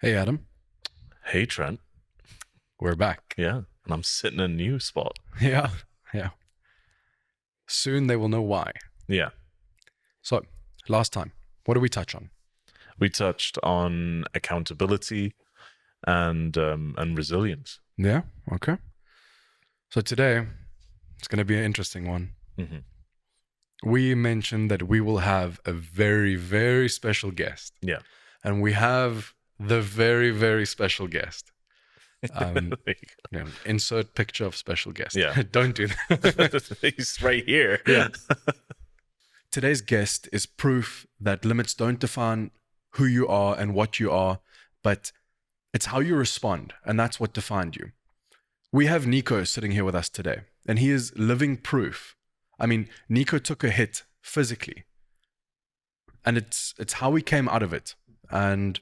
Hey, Adam. Hey, Trent. We're back. Yeah. And I'm sitting in a new spot. Yeah, yeah. Soon they will know why. Yeah. So, last time, what did we touch on? We touched on accountability and resilience. Yeah, okay. So today, it's going to be an interesting one. Hmm. We mentioned that we will have a very, very special guest. Yeah. And we have the very, very special guest. Insert picture of special guest. Yeah. Don't do that. He's right here. Yeah. Today's guest is proof that limits don't define who you are and what you are, but it's how you respond, and that's what defined you. We have Nico sitting here with us today, and he is living proof. I mean, Nico took a hit physically, and it's how he came out of it, and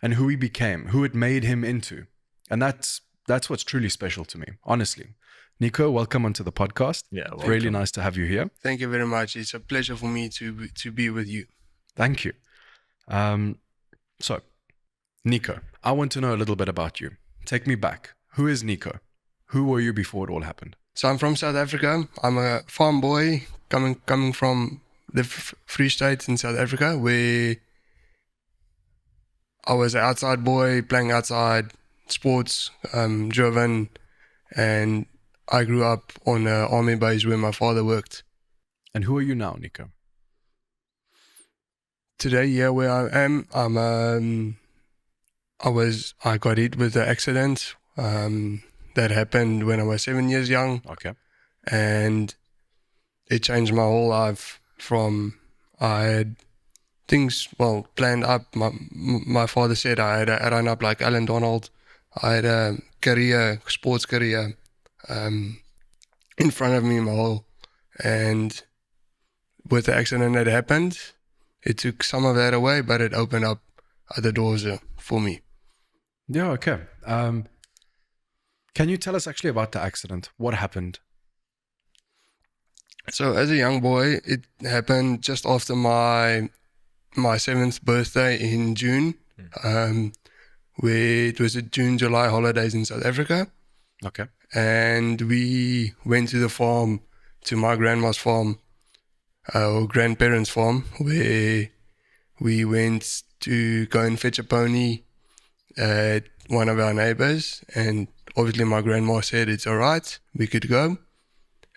who he became, who it made him into, and that's what's truly special to me, honestly. Nico, welcome onto the podcast. Yeah. It's really nice to have you here. Thank you very much. It's a pleasure for me to be with you. Thank you. So, Nico, I want to know a little bit about you. Take me back. Who is Nico? Who were you before it all happened? So I'm from South Africa. I'm a farm boy coming from the Free State in South Africa, where I was an outside boy playing outside, sports, driven, and I grew up on an army base where my father worked. And who are you now, Nico? Today, yeah, where I am, I got hit with an accident that happened when I was 7 years young. Okay. And it changed my whole life. I had things planned up. My father said I had a run up like Alan Donald. I had a sports career in front of me my whole, and with the accident that happened, it took some of that away, but it opened up other doors for me. Yeah, okay. Can you tell us actually about the accident? What happened? So as a young boy, it happened just after my 7th birthday in June, where it was the June-July holidays in South Africa. Okay. And we went to the farm, to my grandma's farm, or grandparents' farm, where we went to go and fetch a pony at one of our neighbors. And obviously my grandma said it's all right, we could go.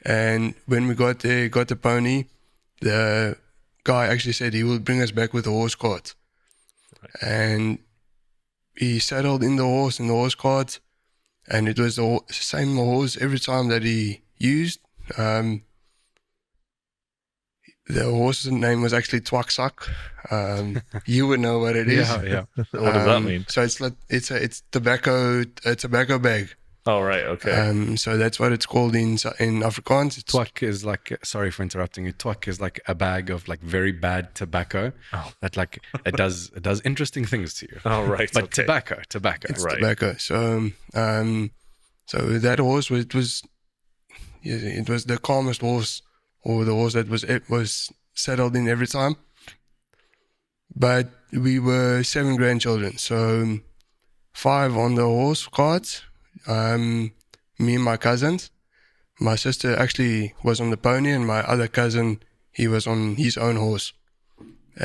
And when we got there, got the pony, the guy actually said he would bring us back with a horse cart. Right. And he saddled in the horse cart, and it was the same horse every time that he used. The horse's name was actually Twaksak. You would know what it is. Yeah. What does that mean? So it's like it's tobacco bag. Oh, right. Okay. So that's what it's called in Afrikaans. Twak is like, sorry for interrupting you. Twak is like a bag of like very bad tobacco that like it does interesting things to you. Oh, right. But okay. tobacco. It's right. tobacco. So so that horse it was the calmest horse, or the horse that was settled in every time. But we were 7 grandchildren, so 5 on the horse cart. Me and my cousins. My sister actually was on the pony, and my other cousin, he was on his own horse.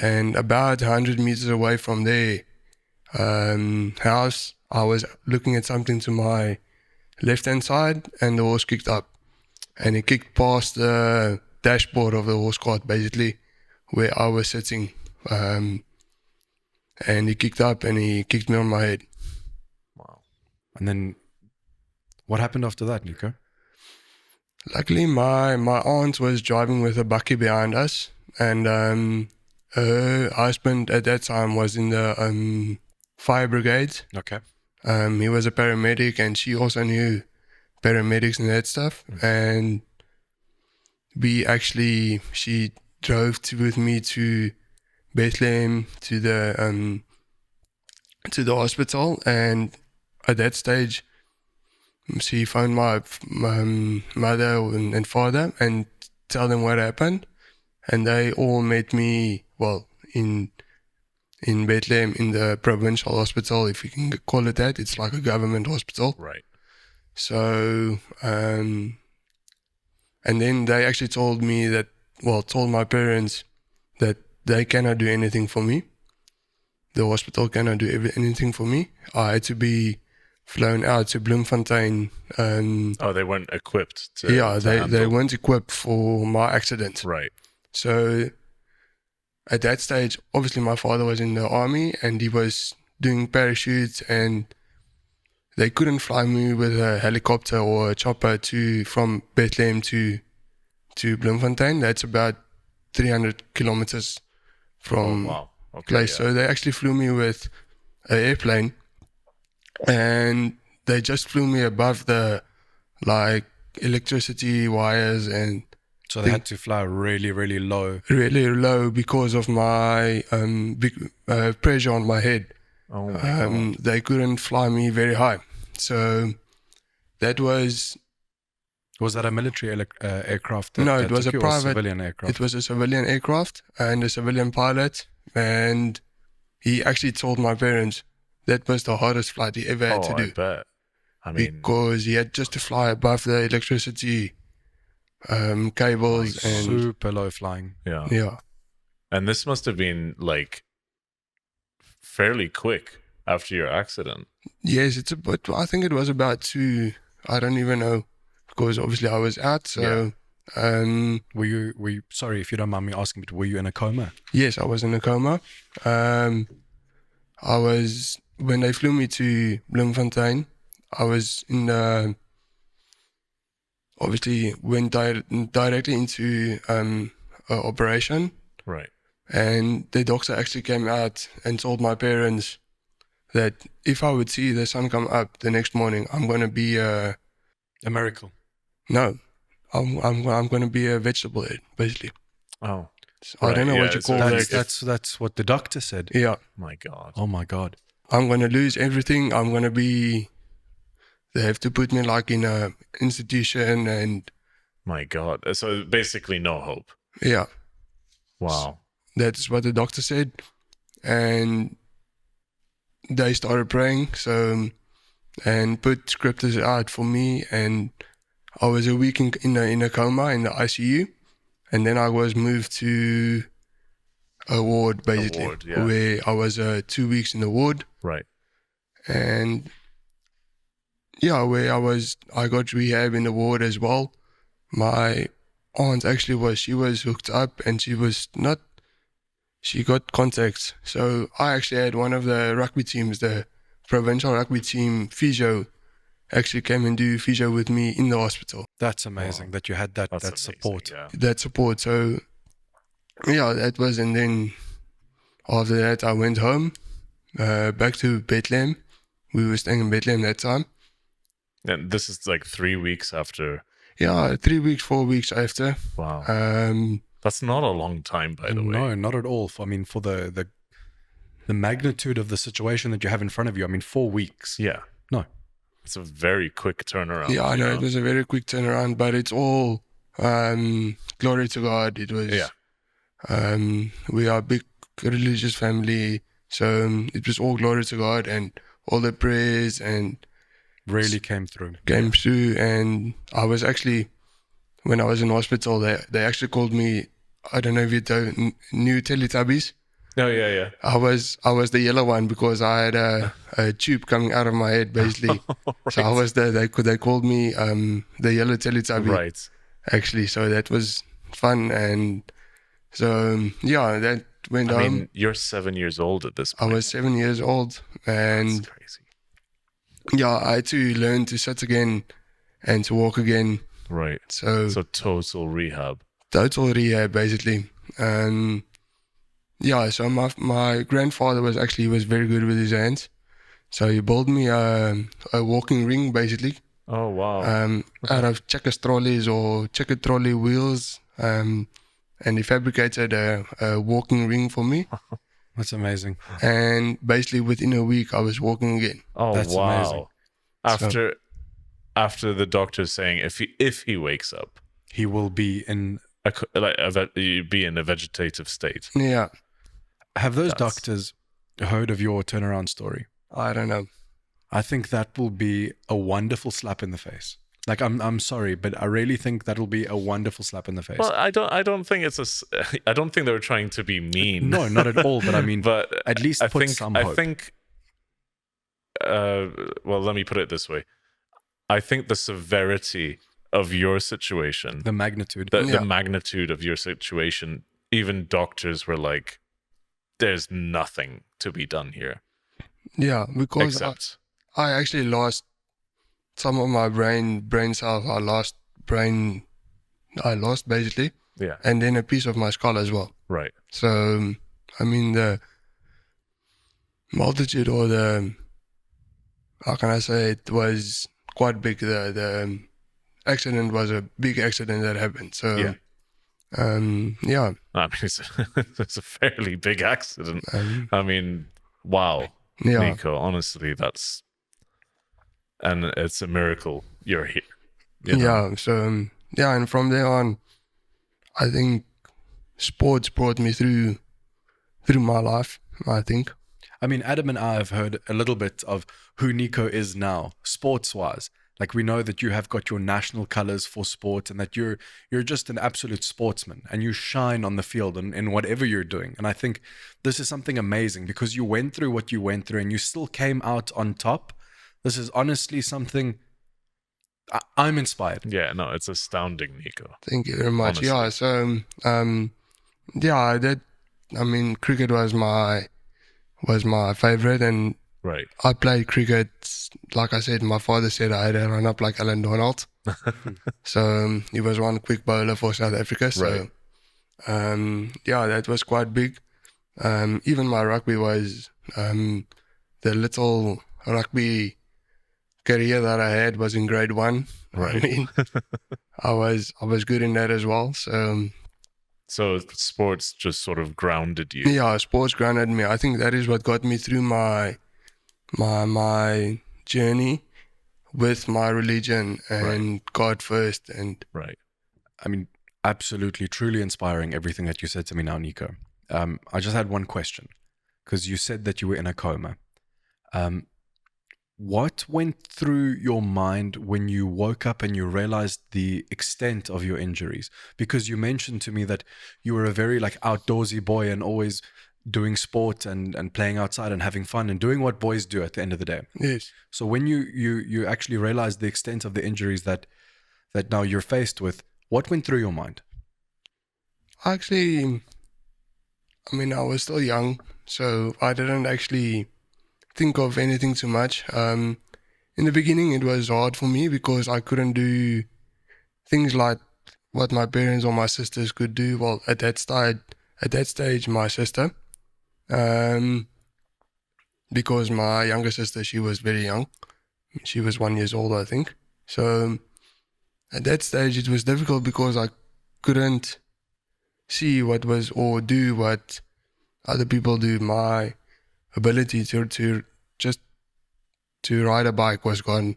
And about 100 meters away from their house, I was looking at something to my left-hand side, and the horse kicked up. And it kicked past the dashboard of the horse cart, basically, where I was sitting. And he kicked up, and he kicked me on my head. Wow. And then what happened after that, Nico? Luckily, my aunt was driving with a bakkie behind us, and her husband at that time was in the fire brigade. Okay. He was a paramedic, and she also knew paramedics and that stuff. And she drove with me to Bethlehem, to the hospital, and at that stage, she phoned my mother and father and tell them what happened, and they all met me in in Bethlehem in the provincial hospital, if you can call it that. It's like a government hospital. Right. So, and then they actually told my parents that they cannot do anything for me. The hospital cannot do anything for me. I had to be flown out to Bloemfontein. They weren't equipped to They handle. weren't equipped for my accident. Right. So at that stage, obviously my father was in the army and he was doing parachutes, and they couldn't fly me with a helicopter or a chopper from Bethlehem to Bloemfontein. That's about 300 kilometers from Wow. Okay. place. Yeah. So they actually flew me with an airplane, and they just flew me above the electricity wires and So they had to fly really, really low. really low because of my big pressure on my head. Oh my God. They couldn't fly me very high. So that was... Was that a military aircraft? No, that it was took a you, or private... civilian aircraft. It was a civilian aircraft and a civilian pilot. And he actually told my parents that was the hardest flight he ever had to do. I bet. I mean, Because he had just to fly above the electricity cables and... super low flying. yeah. Yeah. And this must have been like fairly quick after your accident. Yes, but I think it was about 2. I don't even know, because obviously I was out. So, Were you? Sorry if you don't mind me asking, but were you in a coma? yes, I was in a coma. I was, when they flew me to Bloemfontein, I was in obviously went directly into an operation, Right. and the doctor actually came out and told my parents that if I would see the sun come up the next morning, I'm going to be A miracle. no, I'm going to be a vegetable head, basically. Oh So I don't know what you so call that's- that. That's what the doctor said. Yeah, my God. Oh my God. I'm going to lose everything. I'm going to be... They have to put me like in a institution, and My God. So basically no hope. yeah, Wow. that's what the doctor said. And they started praying, and put scriptures out for me. And I was a week in a coma in the ICU, and then I was moved to a ward, basically, ward, yeah. where I was 2 weeks in the ward. Right. And yeah, I got rehab in the ward as well. My aunt actually she was hooked up, and she got contacts. So I actually had one of the rugby teams, the provincial rugby team physio, actually came and do physio with me in the hospital. That's amazing that you had that That's that amazing, support. Yeah. That support. So yeah, that was, and then after that I went home, back to Bethlehem. We were staying in Bethlehem that time. And this is like 3 weeks after. Yeah, 3 weeks, 4 weeks after. Wow. Um, That's not a long time, by the way. No, not at all. I mean, for the magnitude of the situation that you have in front of you, I mean, 4 weeks. Yeah. No. It's a very quick turnaround. yeah, I you know it was a very quick turnaround, but it's all glory to God. It was. Yeah. We are a big religious family, so it was all glory to God, and all the prayers and Really came through. came through. And I was actually, when I was in hospital, they actually called me. I don't know if you knew Teletubbies. Oh, yeah. I was the yellow one because I had a tube coming out of my head, basically. Right. So I was they called me the yellow Teletubby, Right. actually. So that was fun, and so yeah, that went I on. mean, you're 7 years old at this I point. was 7 years old, and That's crazy. yeah, I had to learn to sit again and to walk again. Right. So So total rehab. total rehab, basically. Yeah, so my grandfather was very good with his hands. So he built me a walking ring, basically, Oh, wow. out of checker trolleys or checker trolley wheels. And he fabricated a walking ring for me. That's amazing. And basically within a week, I was walking again. Oh, That's wow. amazing. After the doctor saying if he wakes up, He will be in. you'd be in a vegetative state. Yeah. Have those That's- doctors heard of your turnaround story. I don't know. I think that will be a wonderful slap in the face. Like, I'm sorry, but I really think that'll be a wonderful slap in the face. Well, I don't think I don't think they were trying to be mean. No, not at all. But I mean, but at least put some hope. I think. Well, let me put it this way. I think the severity of your situation, the magnitude, the magnitude of your situation, even doctors were like, "There's nothing to be done here." Yeah, because Except, I actually lost some of my brain cells. I lost basically, yeah, and then a piece of my skull as well. right. So, I mean, the multitude, or the, how can I say, it was quite big. The accident was a big accident that happened. So, Yeah. yeah. I mean, it's a fairly big accident. I mean, wow, Yeah. Nico. Honestly, and it's a miracle you're here. you know? Yeah. So, yeah, and from there on, I think sports brought me through my life, I think. I mean, Adam and I have heard a little bit of who Nico is now, sports-wise. Like, we know that you have got your national colors for sport, and that you're just an absolute sportsman, and you shine on the field in whatever you're doing. And I think this is something amazing, because you went through what you went through, and you still came out on top. This is honestly something I'm inspired. Yeah, no, it's astounding, Nico. Thank you very much. Honestly. Yeah. So, yeah, I mean, cricket was my favorite, and Right. I played cricket. Like I said, my father said I had to run up like Alan Donald. So he was one quick bowler for South Africa. So, yeah, that was quite big. Even my rugby was, the little rugby career that I had was in grade 1. Right. I mean, I was good in that as well. So sports just sort of grounded you. Yeah, sports grounded me. I think that is what got me through my journey with my religion and God first. And Right. I mean, absolutely, truly inspiring, everything that you said to me now, Nico. I just had one question, because you said that you were in a coma. What went through your mind when you woke up and you realized the extent of your injuries? Because you mentioned to me that you were a very outdoorsy boy, and always doing sport and playing outside and having fun and doing what boys do at the end of the day. yes, So when you actually realized the extent of the injuries that now you're faced with, what went through your mind? actually, I mean, I was still young, so I didn't actually think of anything too much. In the beginning, it was hard for me because I couldn't do things like what my parents or my sisters could do. Well, at that stage, my sister, because my younger sister, she was very young. She was 1 year old, I think. So at that stage, it was difficult because I couldn't see what was, or do what other people do. My ability to ride a bike was gone.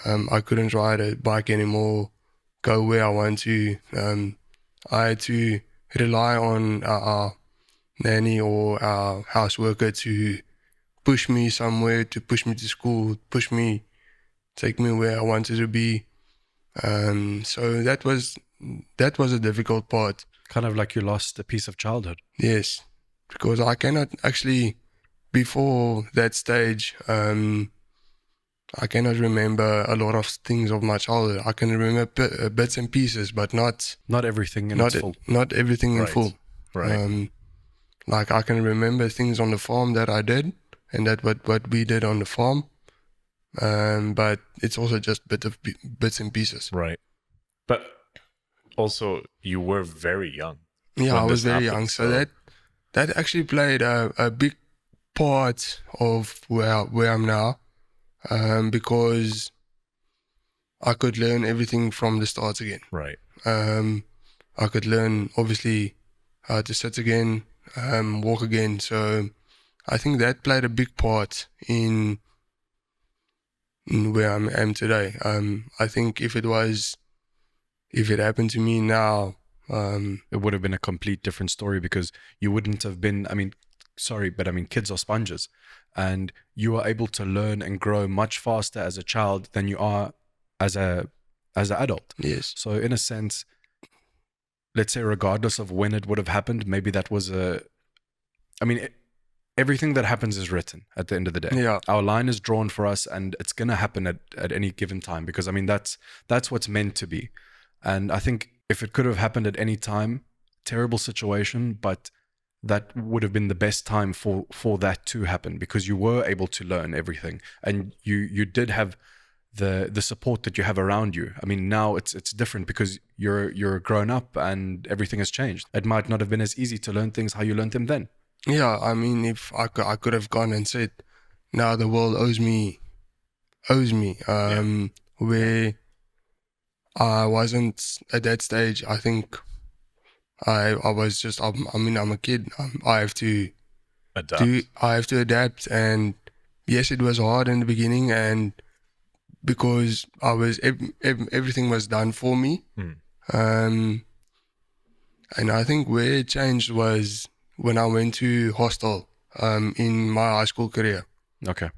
I couldn't ride a bike anymore, go where I want to. I had to rely on our nanny or our house worker to push me somewhere, to push me to school, take me where I wanted to be. So that was a difficult part. Kind of like you lost a piece of childhood. Yes, because I cannot actually, before that stage, I cannot remember a lot of things of my childhood. I can remember bits and pieces, but not everything in its full. Not everything in full. Right. Like I can remember things on the farm that I did, and that what we did on the farm. But it's also just bits and pieces. Right. But also, you were very young. Yeah, when I was this very happened, young, so that actually played a big part of where I'm now, because I could learn everything from the start again. Right. I could learn, obviously, how to sit again, walk again. So I think that played a big part in where I am today. I think if it happened to me now, It would have been a complete different story, because you wouldn't have been, I mean, sorry, but I mean, kids are sponges, and you are able to learn and grow much faster as a child than you are as an adult. Yes. So in a sense, let's say regardless of when it would have happened, maybe that was everything that happens is written at the end of the day. Yeah. Our line is drawn for us, and it's going to happen at any given time, because I mean, that's what's meant to be. And I think if it could have happened at any time, terrible situation, but that would have been the best time for that to happen, because you were able to learn everything, and you did have the support that you have around you. I mean, now it's different because you're grown up and everything has changed. It might not have been as easy to learn things how you learned them then. Yeah, I mean, if I could have gone and said, now the world owes me, where I wasn't at that stage. I think I was just, I'm a kid. I have to adapt. And yes, it was hard in the beginning, and because everything was done for me. And I think where it changed was when I went to hostel in my high school career. Okay.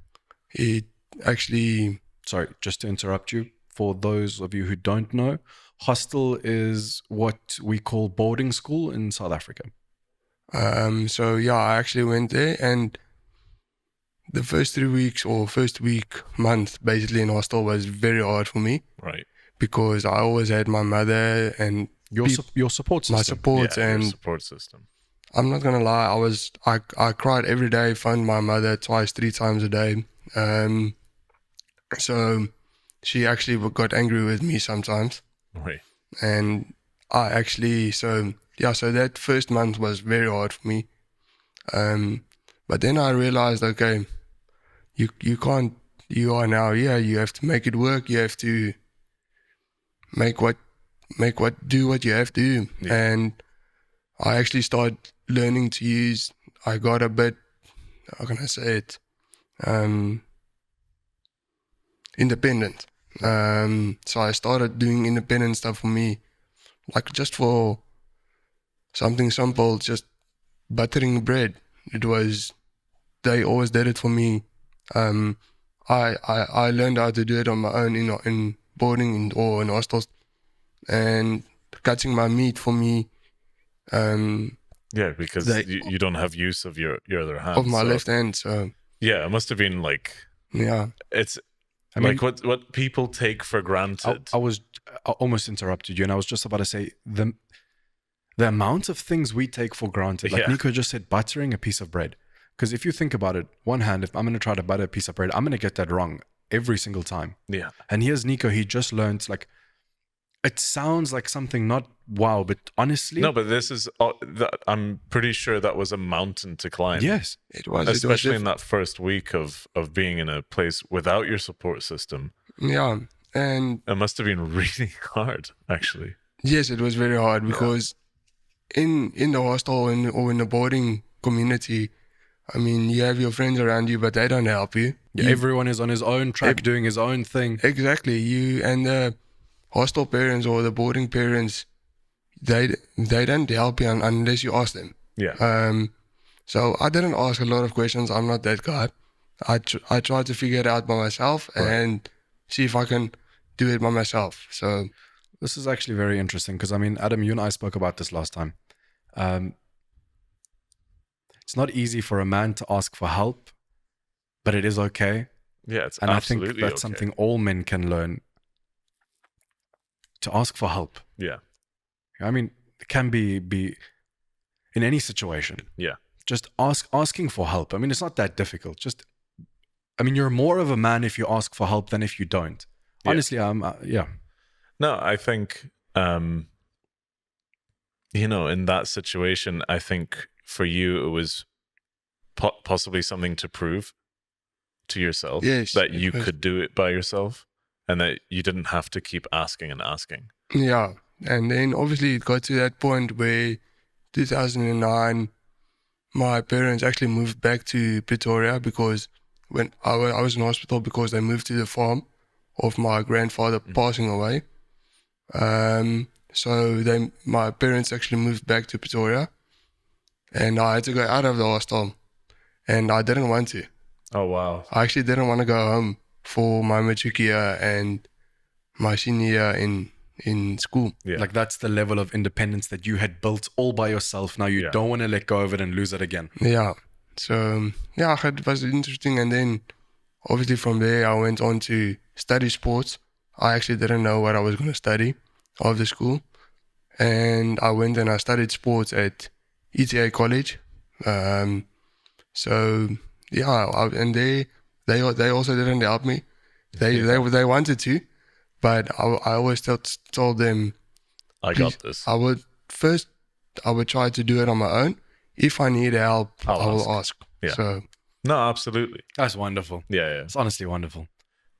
It actually... Sorry, just to interrupt you. For those of you who don't know, hostel is what we call boarding school in South Africa. So yeah, I actually went there, and the first 3 weeks or first month basically in hostel was very hard for me. Right. Because I always had my mother and your support system. My support, Yeah, and your support system. I'm not gonna lie, I cried every day, phoned my mother twice, 3 times a day. So she actually got angry with me sometimes. Right. And I actually, so that first month was very hard for me. But then I realized, okay, you can't, you are now here, you have to make it work, you have to do what you have to do. Yeah. And I actually started learning to use, I got a bit, how can I say it, independent. So I started doing independent stuff for me, like just for something simple, just buttering bread. They always did it for me. I learned how to do it on my own in boarding or in hostels, and cutting my meat for me. Yeah, because you don't have use of your other hand. Of my left hand, so... Yeah, it must have been like... Yeah. It's I like mean, what people take for granted. I almost interrupted you, and I was just about to say the amount of things we take for granted. Like Nico just said, buttering a piece of bread. Because if you think about it, one hand, if I'm going to try to butter a piece of bread, I'm going to get that wrong every single time. Yeah. And here's Nico, he just learned, like, it sounds like something not wow, but honestly... No, but this is... I'm pretty sure that was a mountain to climb. Yes. It was. Especially in that first week of being in a place without your support system. Yeah. And... It must have been really hard, actually. Yes, it was very hard because in the hostel or in the boarding community, I mean, you have your friends around you, but they don't help you. Yeah, everyone is on his own track doing his own thing. Exactly. You and the hostel parents or the boarding parents, they don't help you unless you ask them. Yeah. So I didn't ask a lot of questions. I'm not that guy. I tried to figure it out by myself and see if I can do it by myself. So this is actually very interesting because, I mean, Adam, you and I spoke about this last time. It's not easy for a man to ask for help, but it is okay. Yeah, it's and absolutely I think that's okay. something all men can learn, to ask for help. Yeah. I mean, it can be in any situation. Yeah. Just asking for help. I mean, it's not that difficult. You're more of a man if you ask for help than if you don't. Yeah. Honestly, yeah. No, I think, in that situation, I think for you, it was possibly something to prove to yourself that you could do it by yourself and that you didn't have to keep asking and asking. Yeah. And then obviously it got to that point where 2009, my parents actually moved back to Pretoria because when I was in hospital because they moved to the farm of my grandfather passing away. So my parents actually moved back to Pretoria and I had to go out of the hostel and I didn't want to. Oh, wow. I actually didn't want to go home for my matric year and my senior year in school. Yeah. Like that's the level of independence that you had built all by yourself. Now you don't want to let go of it and lose it again. Yeah. So, yeah, it was interesting. And then obviously from there, I went on to study sports. I actually didn't know what I was going to study after school. And I went and I studied sports at ETA College. So, yeah, and they also didn't help me. They wanted to, but I always told them, I got this. I would try to do it on my own. If I need help, I will ask. Yeah. So no, absolutely. That's wonderful. Yeah. It's honestly wonderful.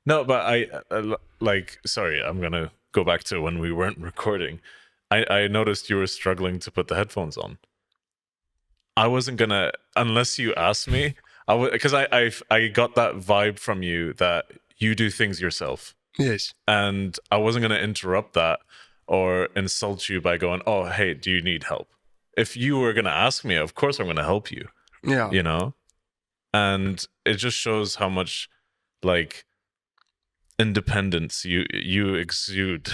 No, but I sorry, I'm going to go back to when we weren't recording. I noticed you were struggling to put the headphones on. I wasn't going to, unless you asked me, because I got that vibe from you that you do things yourself. Yes. And I wasn't going to interrupt that or insult you by going, oh, hey, do you need help? If you were going to ask me, of course I'm going to help you. Yeah. You know? And it just shows how much, like, independence you exude,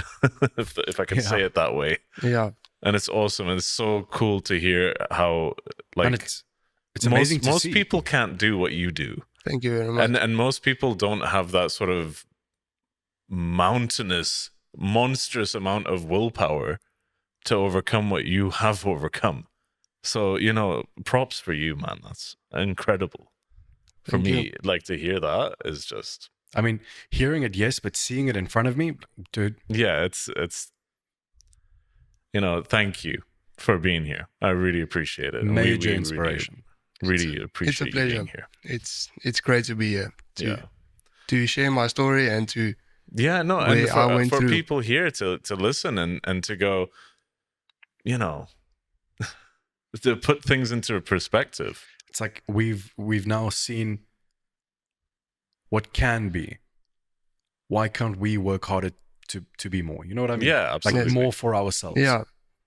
if I can say it that way. Yeah. And it's awesome. And it's so cool to hear how, like, and it's amazing to most see. people can't do what you do. Thank you very much. And most people don't have that sort of monstrous amount of willpower to overcome what you have overcome. So, you know, props for you, man. That's incredible. For me, like, to hear that is just, I mean, hearing it, yes, but seeing it in front of me, dude. Yeah, it's you know, thank you for being here. I really appreciate it. Major inspiration. Really appreciate it's a pleasure. you being here. It's great to be here to share my story and to and for people here to listen and to go, you know, to put things into perspective. It's like we've now seen what can be. Why can't we work harder to be more? You know what I mean? Yeah, absolutely. Like more for ourselves. Yeah.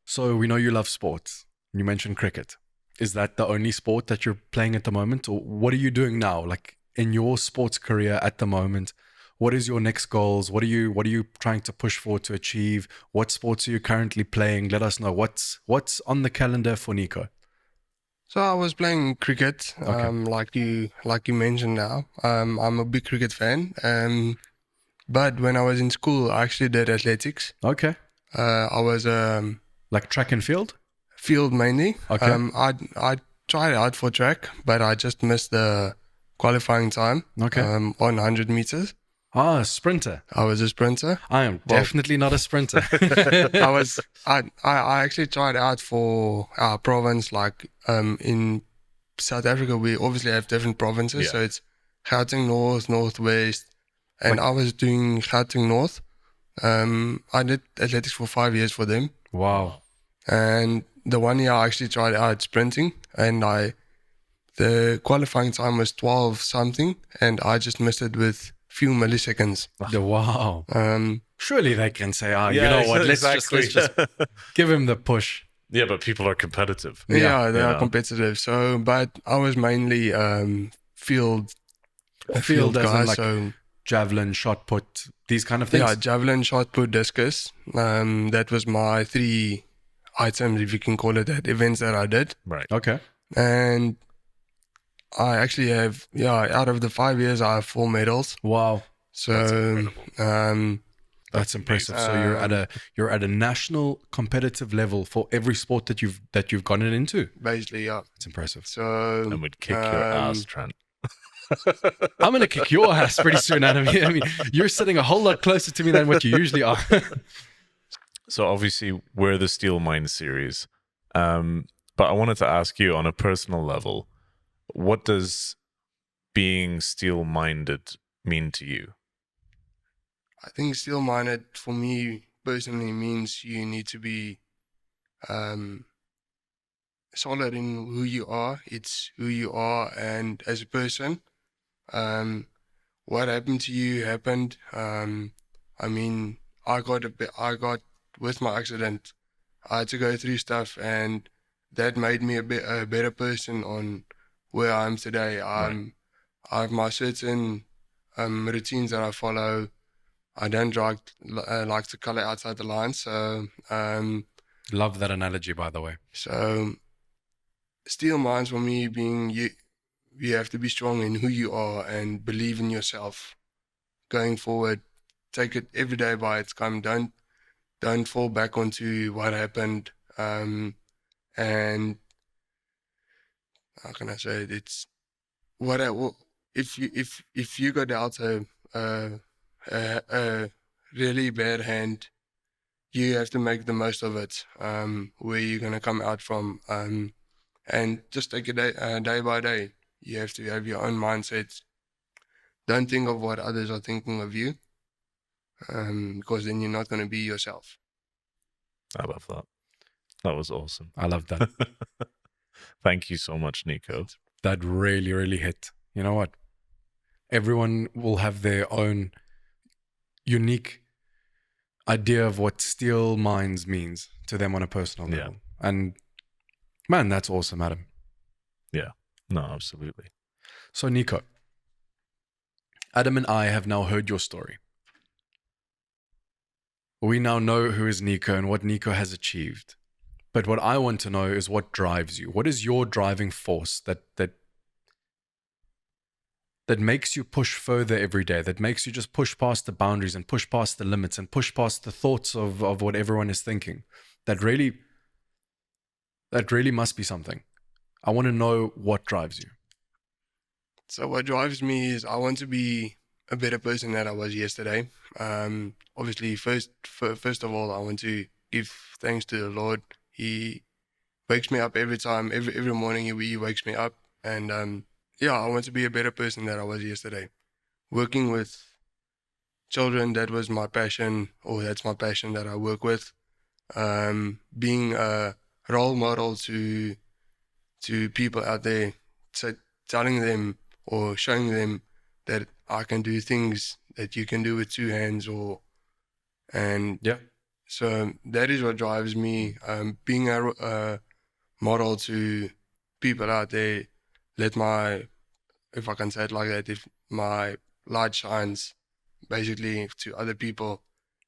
So we know you love sports. You mentioned cricket. Is that the only sport that you're playing at the moment? Or what are you doing now? Like in your sports career at the moment, what is your next goals? What are you trying to push for to achieve? What sports are you currently playing? Let us know what's on the calendar for Nico. So I was playing cricket, like you mentioned now. I'm a big cricket fan. But when I was in school, I actually did athletics. Okay. I was like track and field? Field mainly. Okay. I tried out for track, but I just missed the qualifying time. Okay. On 100 meters. Ah, a sprinter. I was a sprinter. I am definitely not a sprinter. I actually tried out for our province, like in South Africa, we obviously have different provinces. So it's Gauteng North, Northwest, and I was doing Gauteng North. I did athletics for 5 years for them. Wow. And the 1 year I actually tried out sprinting, and the qualifying time was 12 something, and I just missed it with few milliseconds. Wow. Surely they can say, you know what, let's just give him the push. Yeah, but people are competitive. Yeah, they are competitive. So, but I was mainly field guy, as like so javelin, shot put, these kind of things. Yeah, javelin, shot put, discus. That was my 3 items, if you can call it that, events that I did. Right. Okay. And I actually have, out of the 5 years, I have 4 medals. Wow. So, that's impressive. So you're at a national competitive level for every sport that you've gotten into. Basically, yeah. It's impressive. So, and would kick your ass, Trent. I'm gonna kick your ass pretty soon, Adam. I mean, you're sitting a whole lot closer to me than what you usually are. So obviously, we're the Steel Mind series, but I wanted to ask you on a personal level, what does being steel-minded mean to you? I think steel-minded for me personally means you need to be solid in who you are. It's who you are, and as a person, what happened to you happened. I mean, I got with my accident, I had to go through stuff, and that made me a better person on where I am today. I have my certain routines that I follow. I don't like to color outside the lines. So love that analogy, by the way. So steel minds for me being you have to be strong in who you are and believe in yourself going forward. Take it every day by its time. Don't fall back onto what happened. And how can I say it? It's if you go dealt a really bad hand, you have to make the most of it. Where you're gonna come out from, and just take it day by day. You have to have your own mindset. Don't think of what others are thinking of you, because then you're not going to be yourself. I love that. That was awesome. I love that. Thank you so much, Nico. That really, really hit. You know what? Everyone will have their own unique idea of what steel minds means to them on a personal level. And man, that's awesome, Adam. Yeah. No, absolutely. So, Nico, Adam and I have now heard your story. We now know who is Nico and what Nico has achieved. But what I want to know is what drives you. What is your driving force that makes you push further every day, that makes you just push past the boundaries and push past the limits and push past the thoughts of what everyone is thinking? That really must be something. I want to know what drives you. So what drives me is I want to be a better person than I was yesterday. Obviously, first of all, I want to give thanks to the Lord. He wakes me up every time, every morning he wakes me up. And I want to be a better person than I was yesterday. Working with children, that was my passion, or that's my passion that I work with. Being a role model to people out there, so telling them or showing them that I can do things that you can do with two hands, so that is what drives me. Being a model to people out there, if I can say it like that, if my light shines basically to other people.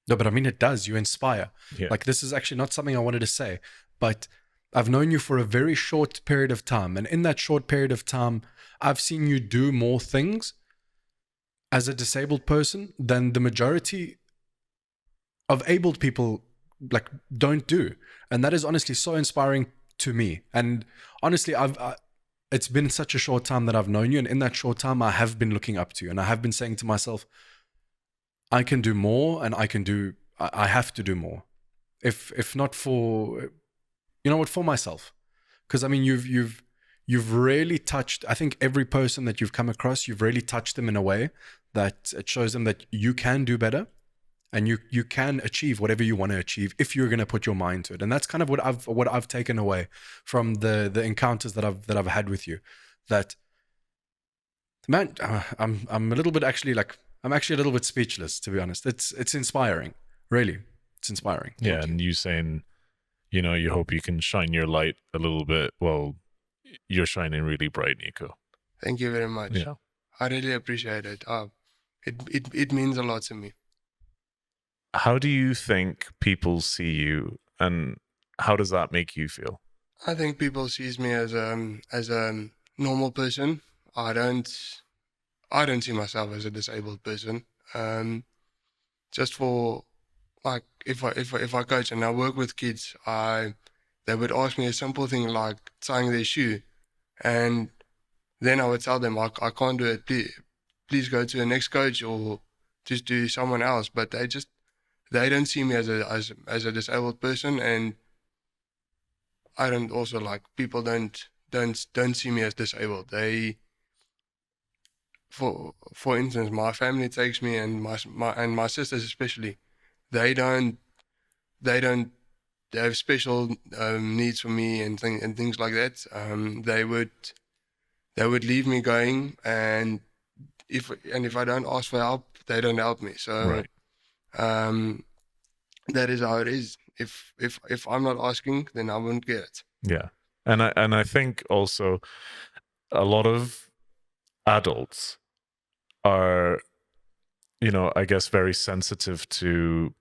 No, but I mean, it does. You inspire. Yeah. Like, this is actually not something I wanted to say, but I've known you for a very short period of time. And in that short period of time, I've seen you do more things as a disabled person than the majority of abled people don't do. And that is honestly so inspiring to me. And honestly, it's been such a short time that I've known you. And in that short time, I have been looking up to you. And I have been saying to myself, I can do more, and I have to do more. If not for, for myself. Because I mean, you've really touched, I think every person that you've come across, you've really touched them in a way that it shows them that you can do better, and you can achieve whatever you want to achieve if you're going to put your mind to it. And that's kind of what I've taken away from the encounters that I've had with you. That, man, I'm a little bit I'm actually a little bit speechless, to be honest. It's inspiring, really. It's inspiring. Yeah, and you saying, you hope you can shine your light a little bit. Well, you're shining really bright, Nico. Thank you very much. Yeah, I really appreciate it. It means a lot to me. How do you think people see you, and how does that make you feel? I think people sees me as a normal person. I don't see myself as a disabled person. Just for if I coach and I work with kids, they would ask me a simple thing like tying their shoe, and then I would tell them I can't do it. Please go to the next coach or just do someone else. But they don't see me as a disabled person, and I don't also people don't see me as disabled. They, for instance, my family takes me, and my sisters especially, they have special needs for me and things like that. They would leave me going, and if I don't ask for help, they don't help me. So right. That is how it is. If I'm not asking, then I won't get it. Yeah, and I think also a lot of adults are, I guess very sensitive to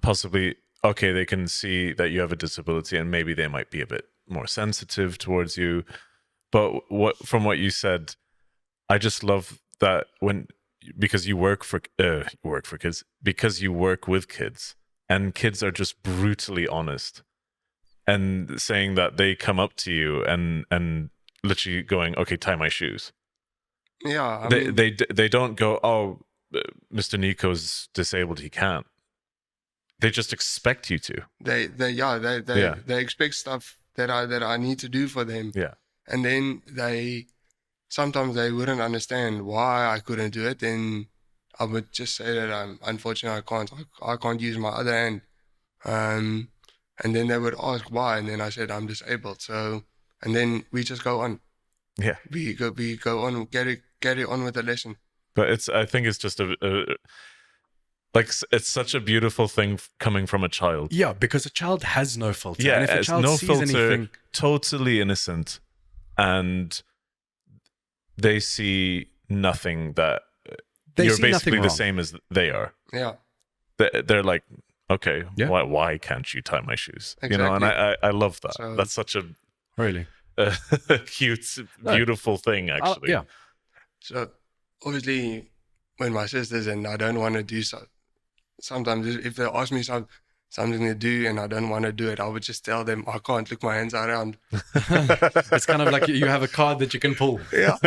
possibly, okay, they can see that you have a disability and maybe they might be a bit more sensitive towards you. But from what you said, I just love that because you work for kids, because you work with kids, and kids are just brutally honest and saying that they come up to you and literally going, okay, tie my shoes. Yeah, they don't go, oh, Mr. Nico's disabled, he can't. They just expect you to. They expect stuff that I need to do for them. Yeah. And then sometimes they wouldn't understand why I couldn't do it. Then I would just say that unfortunately I can't use my other hand. And then they would ask why, and then I said I'm disabled. So, and then we just go on. Yeah. We go on, carry on with the lesson. But I think it's just it's such a beautiful thing coming from a child. Yeah, because a child has no filter. Yeah, and if a child no sees filter, anything, totally innocent, and they see nothing that you're basically the same as they are. Yeah, they're like, okay, why can't you tie my shoes? Exactly. And I love that. So, that's such a really cute, beautiful thing, actually. Yeah. So obviously, when my sisters and I don't want to do so, sometimes if they ask me something to do and I don't want to do it, I would just tell them I can't. Look, my hands are around. It's kind of like you have a card that you can pull. Yeah.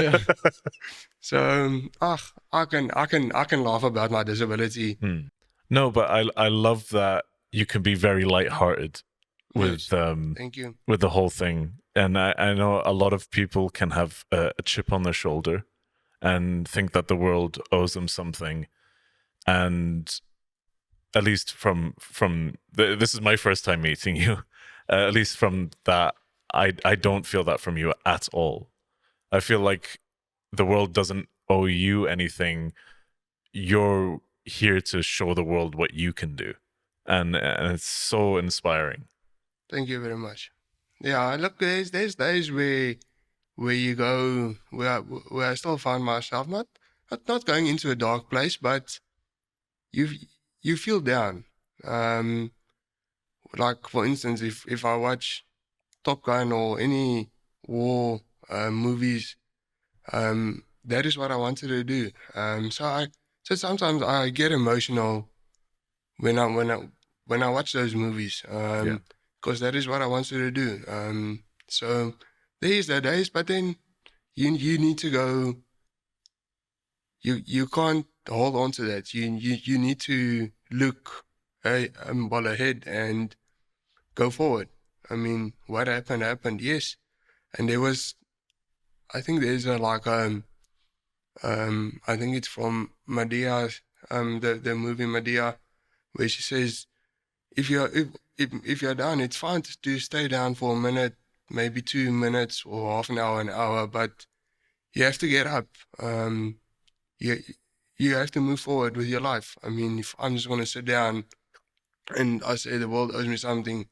So I can laugh about my disability. No, but I love that you can be very lighthearted with Thank you. with the whole thing. And I know a lot of people can have a chip on their shoulder and think that the world owes them something. And at least from this is my first time meeting you. At least from that, I don't feel that from you at all. I feel like the world doesn't owe you anything. You're here to show the world what you can do, and it's so inspiring. Thank you very much. Yeah, look, there's days where you go where I still find myself not going into a dark place, but you feel down. Like for instance, if I watch Top Gun or any war movies, that is what I wanted to do. So sometimes I get emotional when I watch those movies, because that is what I wanted to do. So there's the days, but then you need to go. You can't hold on to that. You need to look well ahead and go forward. I mean, what happened, yes. And there was, I think there's I think it's from Medea, the movie Medea, where she says, if you're down, it's fine to stay down for a minute, maybe 2 minutes or half an hour, but you have to get up. You have to move forward with your life. I mean, if I'm just going to sit down and I say the world owes me something,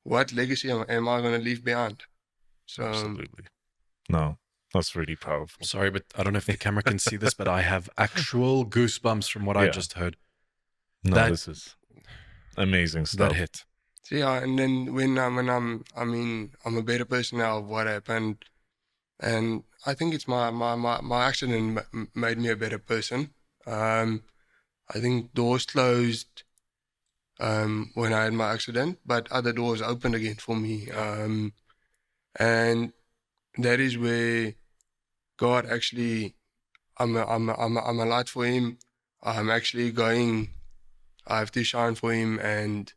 what legacy am I going to leave behind? So, absolutely. No, that's really powerful. Sorry, but I don't know if the camera can see this, but I have actual goosebumps from what I just heard. No, this is amazing stuff. That hit. So yeah, and then when I'm a better person now of what happened, and I think it's my accident made me a better person. I think doors closed when I had my accident, but other doors opened again for me. And that is where God actually, I'm a light for Him. I'm actually going. I have to shine for Him and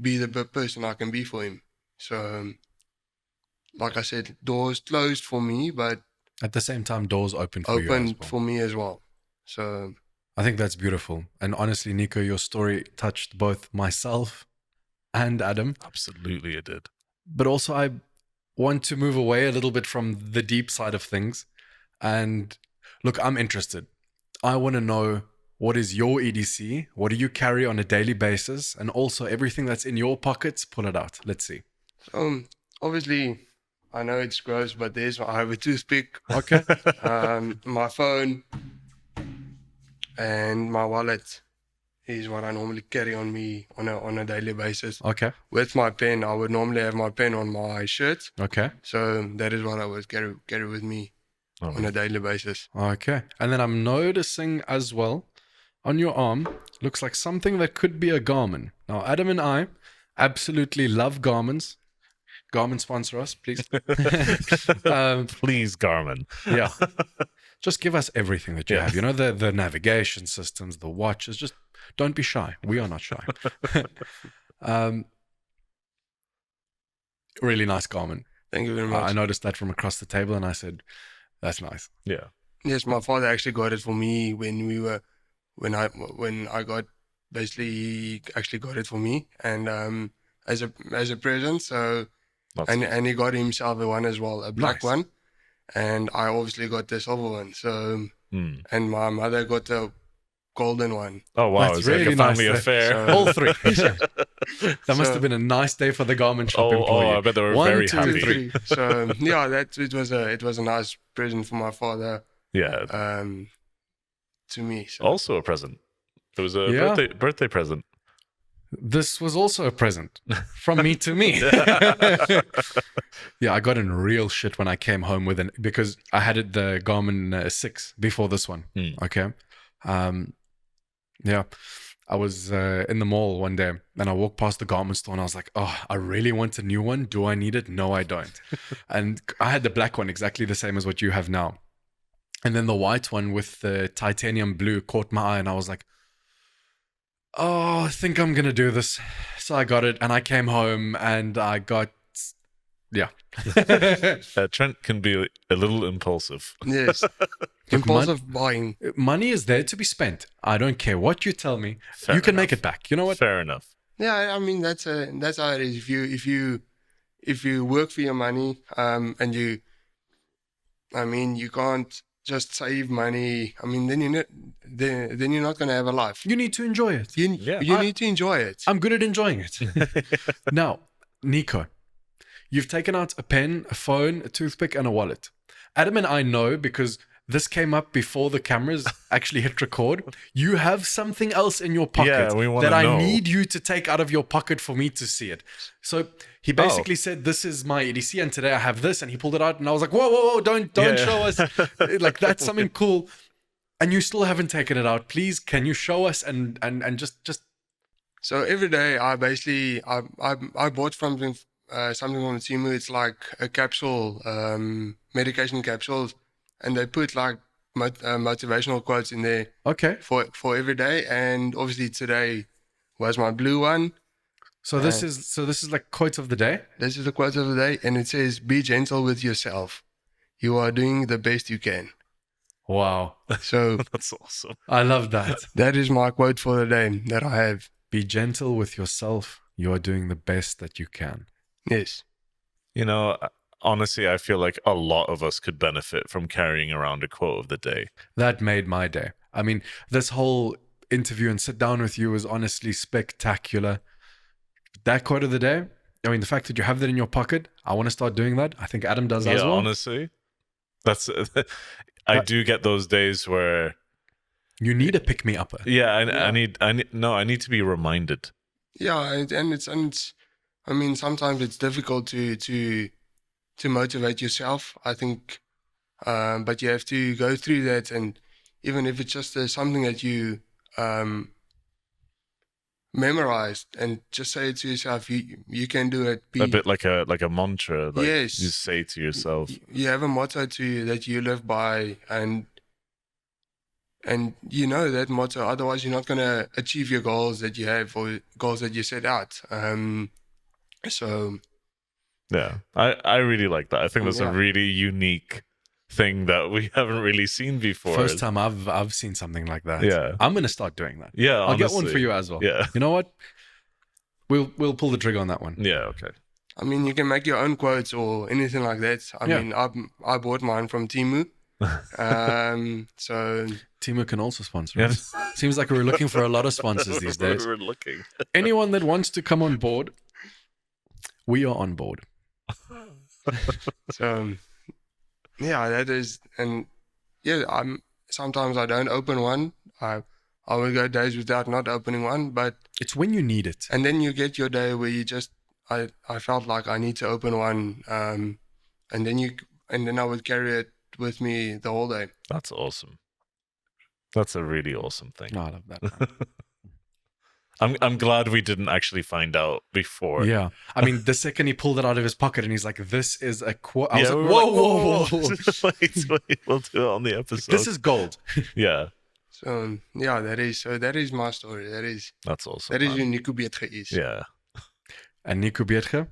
be the person I can be for Him. So, like I said, doors closed for me, but at the same time, doors opened for you as well. For me as well. So I think that's beautiful. And honestly, Nico, your story touched both myself and Adam. Absolutely, it did. But also, I want to move away a little bit from the deep side of things. And look, I'm interested. I want to know, what is your EDC? What do you carry on a daily basis? And also everything that's in your pockets, pull it out. Let's see. Obviously, I know it's gross, but I have a toothpick, Okay. my phone, and my wallet is what I normally carry on me on a daily basis. Okay. With my pen, I would normally have my pen on my shirt. Okay. So that is what I would carry with me on a daily basis. Okay. And then I'm noticing as well on your arm, looks like something that could be a Garmin. Now, Adam and I absolutely love Garmins. Garmin sponsor us, please. Please, Garmin. Yeah. Just give us everything that you have. You know, the navigation systems, the watches. Just don't be shy. We are not shy. Really nice Garmin. Thank you very much. I noticed that from across the table and I said, that's nice. Yeah. Yes, my father actually got it for me when I got, basically he actually got it for me and as a present. So and he got himself a one as well, a black one, and I obviously got the silver one. So and my mother got the golden one. Oh wow, That's it's really like a family nice. affair. So, All three. That must have been a nice day for the Garmin shop employee. Oh, I bet they were 1, very 2, happy. 3. So yeah, it was a nice present for my father. Yeah. To me. So. Also a present. It was a birthday present. This was also a present from me to me. Yeah, I got in real shit when I came home with it because I had the Garmin 6 before this one. Okay. Yeah, I was in the mall one day and I walked past the Garmin store and I was like, oh, I really want a new one. Do I need it? No, I don't. And I had the black one, exactly the same as what you have now. And then the white one with the titanium blue caught my eye and I was like, oh, I think I'm going to do this. So I got it and I came home and I got, yeah. Trent can be a little impulsive. Yes. Impulsive buying. Money is there to be spent. I don't care what you tell me. You can make it back. You know what? Fair enough. Yeah, I mean that's how it is. If you work for your money, and you can't just save money. I mean, then you're not going to have a life. You need to enjoy it. You need to enjoy it. I'm good at enjoying it. Now, Nico, you've taken out a pen, a phone, a toothpick, and a wallet. Adam and I know because this came up before the cameras actually hit record. You have something else in your pocket that I need you to take out of your pocket for me to see it. So he basically said, this is my EDC and today I have this, and he pulled it out and I was like, whoa, don't show us. Like that's something cool. And you still haven't taken it out. Please, can you show us and just. So every day I basically, I bought something on Timu. It's like a capsule, medication capsules. And they put like motivational quotes in there. Okay. For every day, and obviously today was my blue one. So this is like quote of the day. This is the quote of the day, and it says, "Be gentle with yourself. You are doing the best you can." Wow. So that's awesome. I love that. That is my quote for the day that I have. Be gentle with yourself. You are doing the best that you can. Yes. You know, honestly, I feel like a lot of us could benefit from carrying around a quote of the day. That made my day. I mean, this whole interview and sit down with you was honestly spectacular. That quote of the day, I mean, the fact that you have that in your pocket, I want to start doing that. I think Adam does as well. Yeah, honestly, that's. I do get those days where you need a pick me upper. Yeah, I need to be reminded. Yeah, and it's I mean, sometimes it's difficult to motivate yourself, I think, but you have to go through that, and even if it's just something that you memorized, and just say it to yourself, you can do it. A bit like a mantra, like yes, you say to yourself. You have a motto that you live by, and you know that motto. Otherwise, you're not going to achieve your goals that you have or goals that you set out. So. Yeah, I really like that. I think that's a really unique thing that we haven't really seen before. First time I've seen something like that. Yeah, I'm gonna start doing that. Yeah, I'll get one for you as well. Yeah, you know what? We'll pull the trigger on that one. Yeah, okay. I mean, you can make your own quotes or anything like that. I mean, I bought mine from Timu. So Timu can also sponsor us. Seems like we're looking for a lot of sponsors these days. We're looking. Anyone that wants to come on board, we are on board. So yeah, that is, and yeah, sometimes I don't open one. I will go days without not opening one, but it's when you need it. And then you get your day where you just, I felt like I need to open one, and then I would carry it with me the whole day. That's awesome. That's a really awesome thing. No, I love that. I'm glad we didn't actually find out before. Yeah. I mean, the second he pulled it out of his pocket and he's like, this is a quote. I was Yeah, like, we were whoa. wait, we'll do it on the episode. This is gold. Yeah. So yeah, that is my story. That's awesome. That is who Nico Betre is. Yeah. And Nico Betre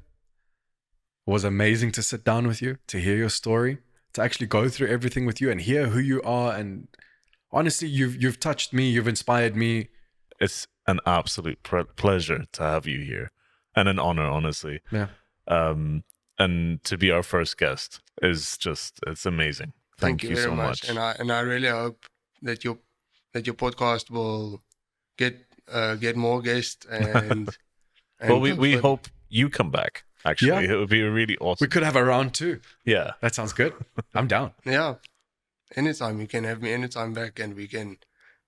was amazing to sit down with you, to hear your story, to actually go through everything with you and hear who you are. And honestly, you've touched me, you've inspired me. It's an absolute pleasure to have you here, and an honor, honestly. Yeah. And to be our first guest is it's amazing. Thank you very so much. And I really hope that your podcast will get more guests and well, we hope you come back. Actually, it would be really awesome. We could have a round 2. Yeah, that sounds good. I'm down. Yeah, anytime you can have me anytime back, and we can.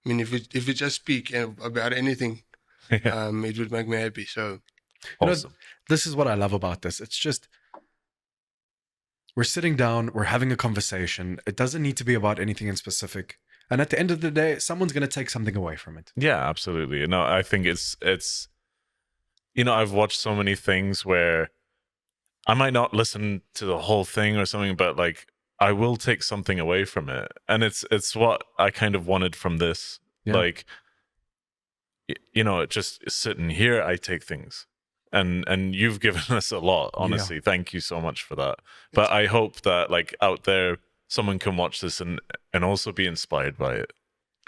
I mean, if we just speak about anything, it would make me happy. So, awesome. This is what I love about this. It's just we're sitting down, we're having a conversation. It doesn't need to be about anything in specific. And at the end of the day, someone's going to take something away from it. Yeah, absolutely. No, I think it's I've watched so many things where I might not listen to the whole thing or something, but like I will take something away from it. And it's what I kind of wanted from this. Yeah. Like, just sitting here, I take things. And you've given us a lot, honestly. Yeah. Thank you so much for that. But I hope that like out there, someone can watch this and also be inspired by it.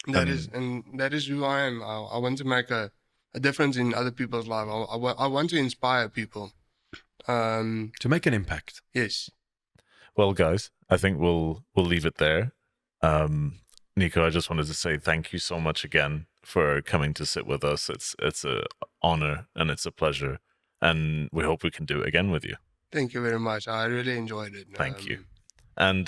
That is who I am. I want to make a difference in other people's lives. I want to inspire people. To make an impact. Yes. Well, guys, I think we'll leave it there. Nico, I just wanted to say thank you so much again for coming to sit with us. It's an honor and it's a pleasure. And we hope we can do it again with you. Thank you very much. I really enjoyed it. Thank you. And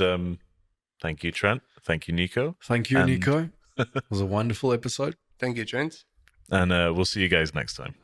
thank you, Trent. Thank you, Nico. Thank you, Nico. It was a wonderful episode. Thank you, Trent. And we'll see you guys next time.